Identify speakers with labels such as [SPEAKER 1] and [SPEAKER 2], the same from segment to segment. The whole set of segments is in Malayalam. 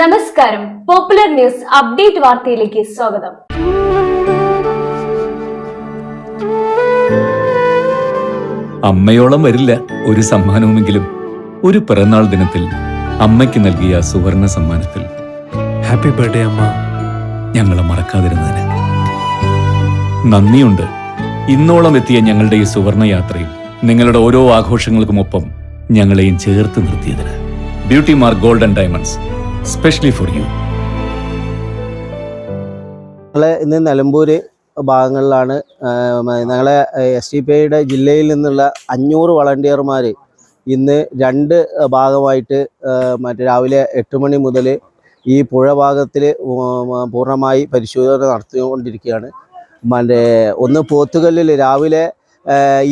[SPEAKER 1] നമസ്കാരം. പോപ്പുലർ ന്യൂസ് അപ്ഡേറ്റ് വാർത്തയിലേക്ക് സ്വാഗതം.
[SPEAKER 2] അമ്മയോളം വരില്ല ഒരു സമ്മാനവുമെങ്കിലും ഒരു പിറന്നാൾ ദിനത്തിൽ അമ്മയ്ക്ക് നൽകിയ സുവർണ സമ്മാനത്തിൽ
[SPEAKER 3] ഹാപ്പി ബർത്ത്ഡേ അമ്മ.
[SPEAKER 2] ഞങ്ങളെ മറക്കാതിരുന്നതിന് നന്ദിയുണ്ട്. ഇന്നോളം എത്തിയ ഞങ്ങളുടെ ഈ സുവർണ യാത്രയിൽ നിങ്ങളുടെ ഓരോ ആഘോഷങ്ങൾക്കുമൊപ്പം ഞങ്ങളെയും ചേർത്ത് നിർത്തിയതിന്. Beauty Mark Gold and Diamonds, specially for you.
[SPEAKER 4] ഇന്ന് നിലമ്പൂര് ഭാഗങ്ങളിലാണ് ഞങ്ങളെ SDPIയുടെ ജില്ലയിൽ നിന്നുള്ള 500 വളണ്ടിയർമാർ ഇന്ന് 2 ഭാഗമായിട്ട് രാവിലെ 8 മണി മുതൽ ഈ പുഴ ഭാഗത്തിൽ പൂർണ്ണമായി പരിശോധന നടത്തിക്കൊണ്ടിരിക്കുകയാണ്. ഒന്ന് പോത്തുകല്ലിൽ രാവിലെ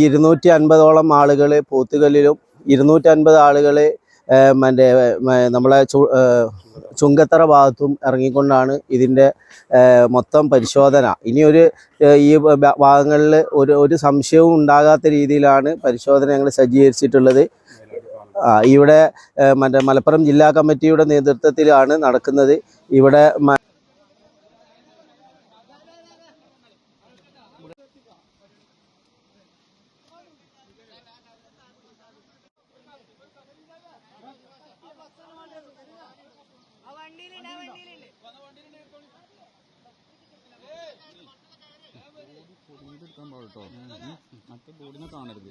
[SPEAKER 4] 250ഓളം ആളുകൾ പോത്തുകല്ലിലും 250 ആളുകൾ നമ്മളെ ചുങ്കത്തറ ഭാഗത്തും ഇറങ്ങിക്കൊണ്ടാണ് ഇതിൻ്റെ മൊത്തം പരിശോധന. ഇനിയൊരു ഈ ഭാഗങ്ങളിൽ ഒരു സംശയവും ഉണ്ടാകാത്ത രീതിയിലാണ് പരിശോധന ഞങ്ങൾ സജ്ജീകരിച്ചിട്ടുള്ളത്. ഇവിടെ മലപ്പുറം ജില്ലാ കമ്മിറ്റിയുടെ നേതൃത്വത്തിലാണ് നടക്കുന്നത്. ഇവിടെ
[SPEAKER 5] മറ്റേ ബോർഡിനെ കാണരുത്.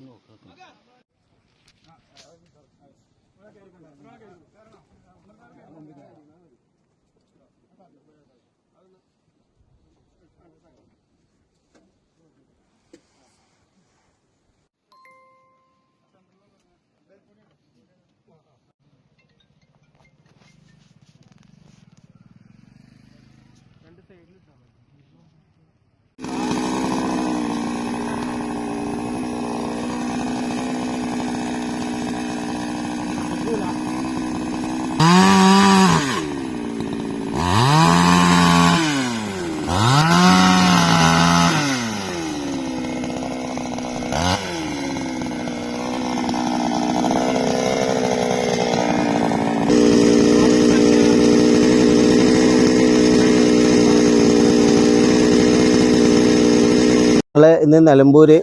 [SPEAKER 4] ഇന്ന് നിലമ്പൂര്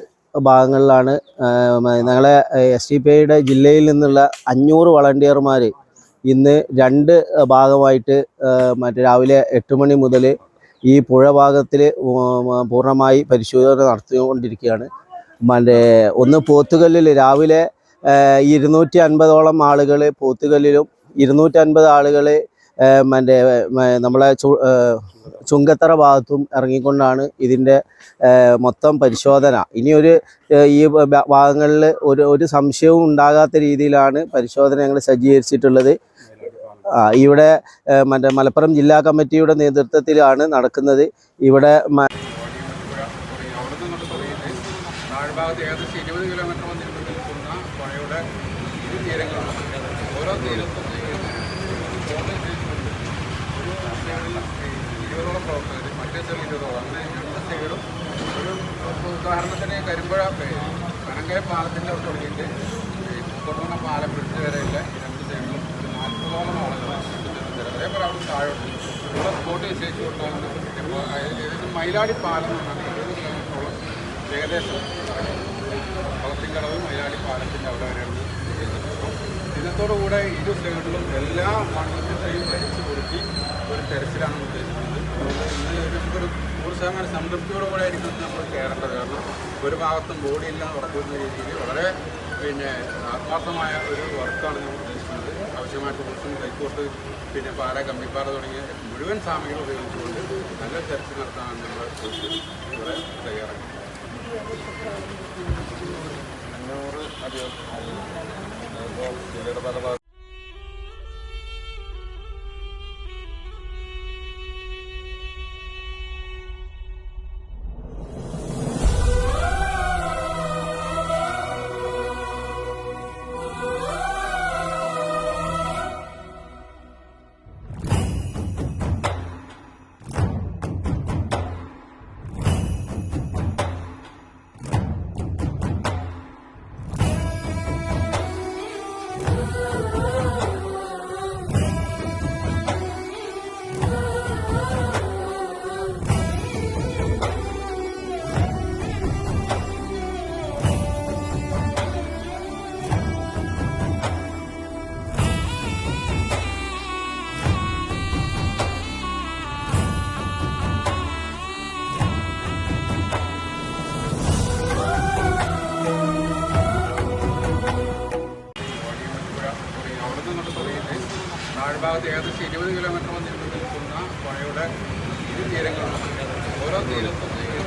[SPEAKER 4] ഭാഗങ്ങളിലാണ് ഞങ്ങളെ SDPIയുടെ ജില്ലയിൽ നിന്നുള്ള 500 വളണ്ടിയർമാർ ഇന്ന് 2 ഭാഗമായിട്ട് രാവിലെ 8 മണി മുതൽ ഈ പുഴ ഭാഗത്തിൽ പൂർണ്ണമായി പരിശോധന നടത്തിക്കൊണ്ടിരിക്കുകയാണ്. ഒന്ന് പോത്തുകല്ലിൽ രാവിലെ 250ഓളം ആളുകൾ പോത്തുകല്ലിലും 250 ആളുകൾ നമ്മളെ ചുങ്കത്തറ ഭാഗത്തും ഇറങ്ങിക്കൊണ്ടാണ് ഇതിൻ്റെ മൊത്തം പരിശോധന. ഇനിയൊരു ഈ ഭാഗങ്ങളിൽ ഒരു സംശയവും ഉണ്ടാകാത്ത രീതിയിലാണ് പരിശോധന ഞങ്ങൾ സജ്ജീകരിച്ചിട്ടുള്ളത്. ഇവിടെ മലപ്പുറം ജില്ലാ കമ്മിറ്റിയുടെ നേതൃത്വത്തിലാണ് നടക്കുന്നത്. ഇവിടെ
[SPEAKER 5] താഴ്ഭാഗത്ത് ഏകദേശം 20 കിലോമീറ്റർ നിൽക്കുന്ന പുഴയുടെ ഇരു തീരങ്ങളാണ്. ഓരോ തീരത്തും 20ഓളം പ്രവർത്തകർ, മറ്റേ സ്ഥലം 20ഓളം, അങ്ങനെ 2 സൈഡും ഒരു ഉദാഹരണത്തിന് കരിമ്പുഴ പനങ്കര പാലത്തിൻ്റെ അവിടെ തുടങ്ങിയിട്ട് കൊണ്ടുവന്ന പാലം ബ്രിഡ്ജ് വരെയുള്ള 2 സൈഡിലും ഒരു 40ഓളം ആളുകളാണ്. അതേപോലെ അവിടെ താഴോട്ട് ഇവിടെ സ്പോട്ട് നിശ്ചയിച്ചു കൊണ്ടാണ് ഏകദേശം മയിലാടി പാലം എന്ന് പറഞ്ഞാൽ 20 കിലോമീറ്ററോളം ഏകദേശം കളത്തിൻകടവ് മയിലാടി പാലത്തിൻ്റെ അവിടെ വരെയാണ് നിശ്ചയിച്ചിട്ടുള്ളത്. ദിനത്തോടുകൂടെ ഇരു സൈഡിലും എല്ലാ മണ്ണിൻ്റെയും വലിച്ചു കൊടുത്തി ഒരു തെരച്ചിലാണ് ഉദ്ദേശിക്കുന്നത്. അതുകൊണ്ട് നമുക്കൊരു 100% സംതൃപ്തിയോടുകൂടെ ആയിരിക്കും നമ്മൾ കയറേണ്ടത്. കാരണം ഒരു ഭാഗത്തും ബോഡിയില്ലാന്ന് ഉറപ്പുവരുന്ന രീതിയിൽ വളരെ ആത്മാർത്ഥമായ ഒരു വർക്കാണ് നമ്മൾ ഉദ്ദേശിക്കുന്നത്. ആവശ്യമായിട്ട് കുറിച്ചും ഹൈക്കോർട്ട് പാല കമ്പിപ്പാറ തുടങ്ങിയ മുഴുവൻ സാമഗ്രികൾ ഉപയോഗിച്ചുകൊണ്ട് നല്ല തെരച്ചിൽ നടത്താനാണ് നമ്മൾ ഇവിടെ തയ്യാറാക്കുന്നത്. 500 അധികം ജില്ലയുടെ പല ഭാഗം ഭാഗത്ത് ഏകദേശം 20 കിലോമീറ്ററോളം നീണ്ടു നിൽക്കുന്ന പുഴയുടെ ഇരു തീരങ്ങളും ഓരോ തീരത്തും ഒരു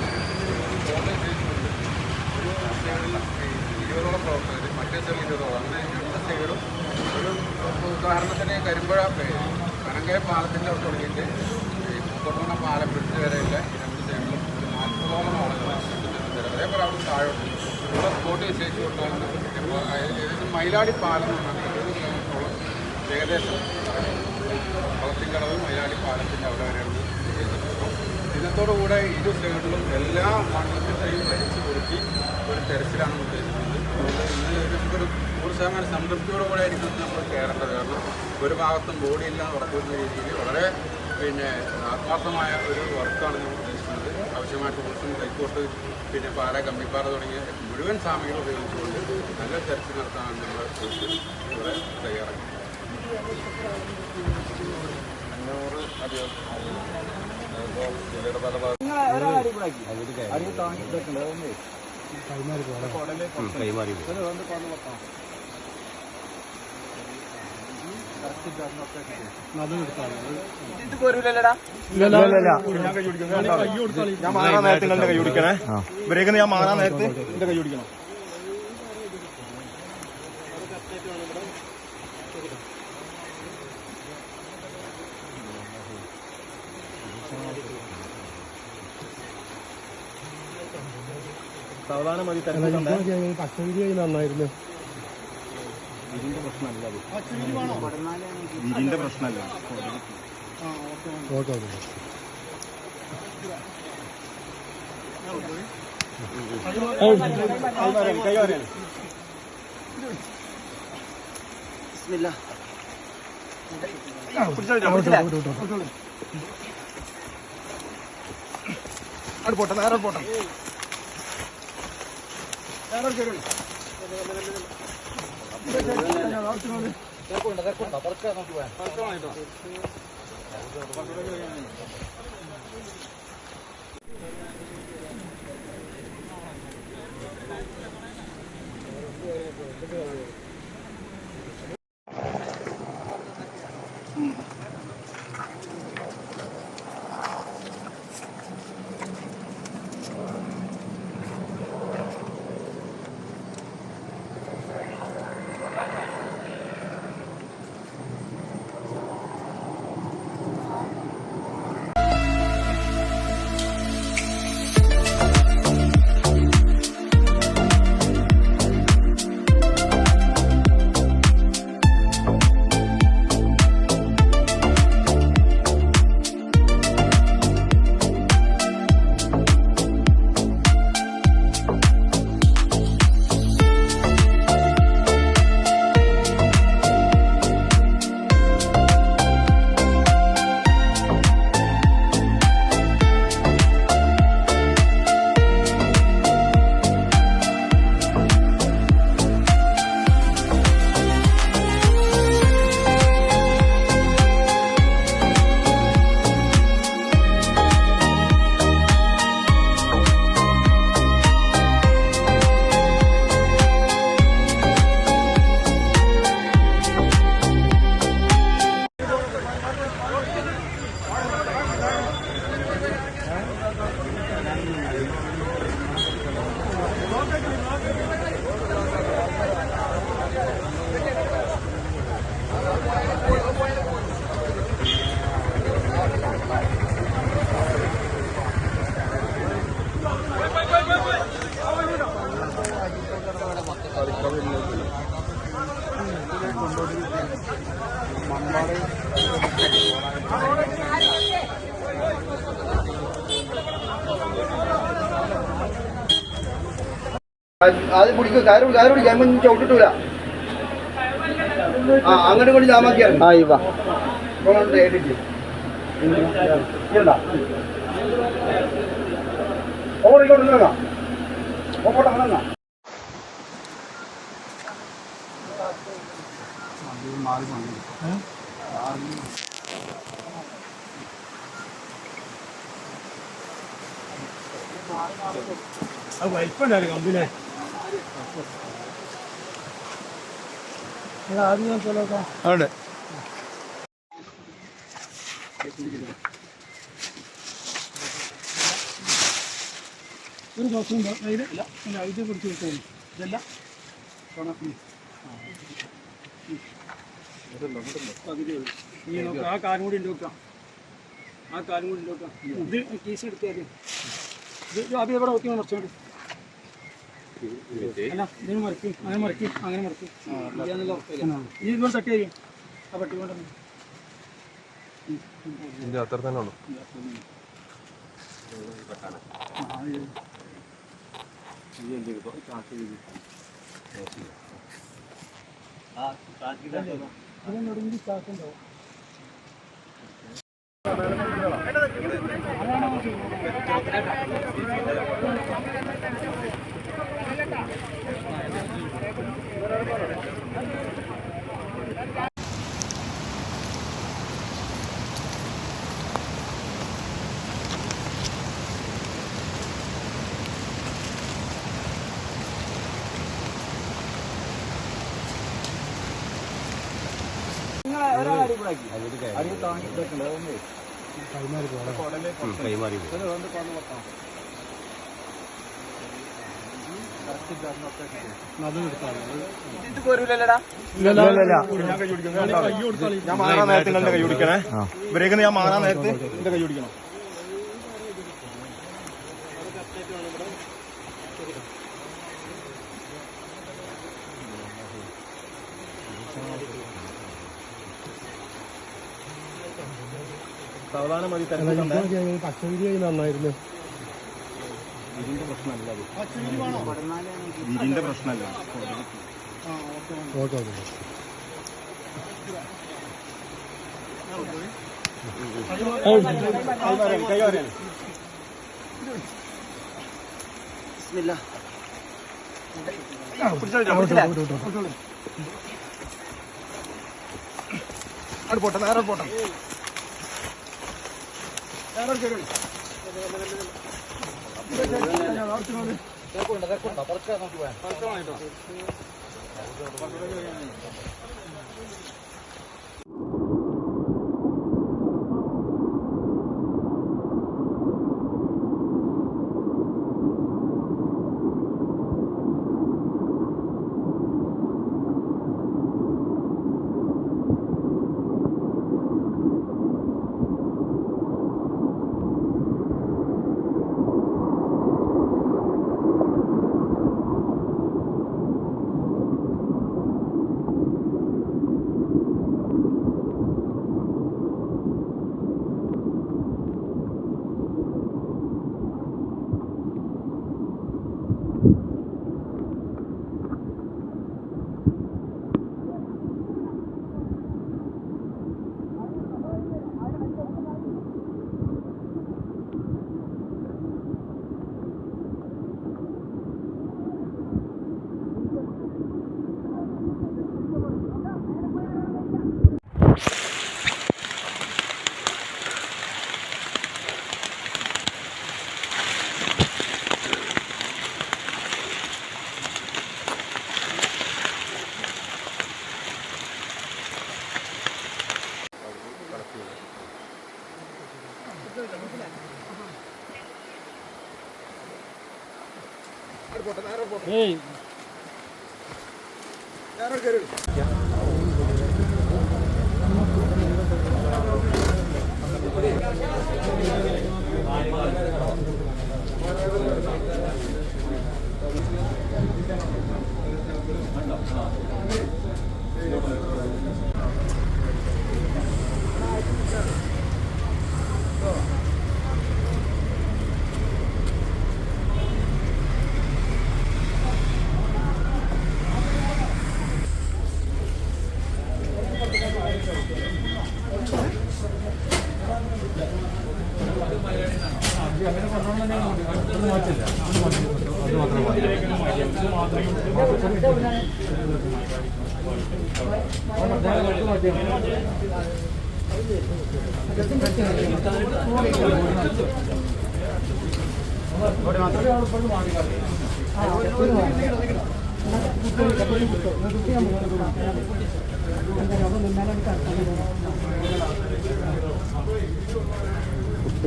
[SPEAKER 5] 20ഓളം പ്രവർത്തകർ, മറ്റേ സ്ഥലം 20ഓളം, അങ്ങനെ 8 സൈഡും ഒരു ഉദാഹരണത്തിന് കരിമ്പുഴ പനങ്കയം പാലത്തിൻ്റെ അവിടെ തുടങ്ങിയിട്ട് കൊണ്ടുവന്ന പാലം ബ്രിഡ്ജ് വരെയുള്ള 2 സൈഡിലും ഒരു 40ഓളം ആളുകൾ അതേപോലെ അവിടെ താഴോട്ട് ഇവിടെ സ്പോട്ട് വിശേഷിച്ച് കൊണ്ടാണ് ഏകദേശം മയിലാടി പാലം എന്ന് പറഞ്ഞാൽ 20 കിലോമീറ്ററോളം ഏകദേശം കളത്തിൻകടവ് മയിലാടി പാലത്തിൻ്റെ അവിടെ വരെയാണ് വിശേഷിച്ചപ്പോൾ ഇതിനത്തോടുകൂടെ ഇരു സൈഡിലും എല്ലാ മണ്ഡലത്തിൻ്റെയും വലിച്ചു കൊടുത്തി ഒരു തെരച്ചിലാണ് ഉദ്ദേശിക്കുന്നത്. നമുക്കൊരു 100% സംതൃപ്തിയോടുകൂടെ ആയിരിക്കും നമ്മൾ കയറേണ്ടത്. കാരണം ഒരു ഭാഗത്തും ബോഡിയില്ലാതെ ഉറപ്പുവരുന്ന രീതിയിൽ വളരെ ആത്മാർത്ഥമായ ഒരു വർക്കാണ് നമ്മൾ ഉദ്ദേശിക്കുന്നത്. ആവശ്യമായിട്ട് കുറച്ചും കൈക്കോട്ട് പാറ, കമ്പിപ്പാറ തുടങ്ങിയ മുഴുവൻ സാമഗ്രികൾ ഉപയോഗിച്ചുകൊണ്ട് നല്ല തെരച്ചിൽ നടത്താനാണ് നമ്മൾ ഇവിടെ തയ്യാറാക്കി. 500 അധികം ജില്ലയുടെ പല
[SPEAKER 6] ഞാൻ മാറാൻ നേരത്തെ നിങ്ങളുടെ കൈ പിടിക്കണേ. ഇവരേക്ക് ഞാൻ മാറാൻ നേരത്തെ എന്റെ കൈ പിടിക്കണം. സാവധാനം മതി. പച്ചവിരി നന്നായിരുന്നു. ഇതിന്റെ പ്രശ്നമല്ല, ഇതിന്റെ പ്രശ്നമല്ല. അത് പോട്ടെ, നേരെ പോട്ടെ.
[SPEAKER 7] അത് പിടിക്കും, കാര്യം പിടിക്കാൻ ചവിട്ടിട്ടൂല. അങ്ങോട്ട് കൊണ്ട് ജാമാക്കിയാണ്
[SPEAKER 6] വലിപ്പുണ്ടായിരുന്നു കമ്പിനെ.
[SPEAKER 7] അവിടെ
[SPEAKER 8] ഒരു ബോക്സ് ഉണ്ടോ ഇത് ഇല്ല അല്ല ഇത് പിടിച്ച് വെച്ചോളൂ ഇതല്ല ഈ നോക്കാം ആ കാര്യം കൂടി ഉണ്ട് വെക്കാം ആ കാര്യം കൂടി ഉണ്ട് വെക്കാം ഇത് കേസ് എടുത്താൽ ഇത് ആദ്യം ഇവിടെ ഓക്കെ മറിച്ചോണ്ട് അല്ല ഇതിന് മറിക്കും അങ്ങനെ മറിക്കും അങ്ങനെ മറിക്കും ഈ ഇതുകൊണ്ട് തട്ടി തരും ആ പട്ടി കൊണ്ട്
[SPEAKER 6] അത്ര തന്നെ ഉള്ളു
[SPEAKER 8] ചാക്കുണ്ടാവും
[SPEAKER 6] ഞാൻ മാറാൻ നേരത്തെ നിങ്ങളുടെ കൈ പിടിക്കണേ ബ്രേക്ക് ഞാൻ മാറാൻ നേരത്തെ എന്റെ കൈ പിടിക്കണം സാവധാനം മതി പച്ചവിരിയായി നന്നായിരുന്നു ഇതിന്റെ പ്രശ്നമല്ല ഇതിന്റെ പ്രശ്നമല്ല ഓക്കെ പോട്ടെ നേരെ പോട്ടെ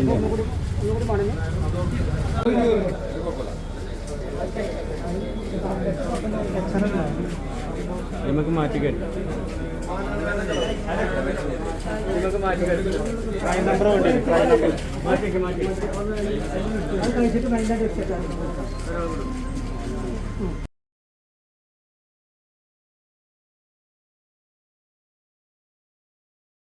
[SPEAKER 8] ഒന്നുകൂടി പണിഞ്ഞ്
[SPEAKER 3] നമുക്ക് മാറ്റി കേട്ടു നമ്പർ വേണ്ടി
[SPEAKER 8] മാറ്റി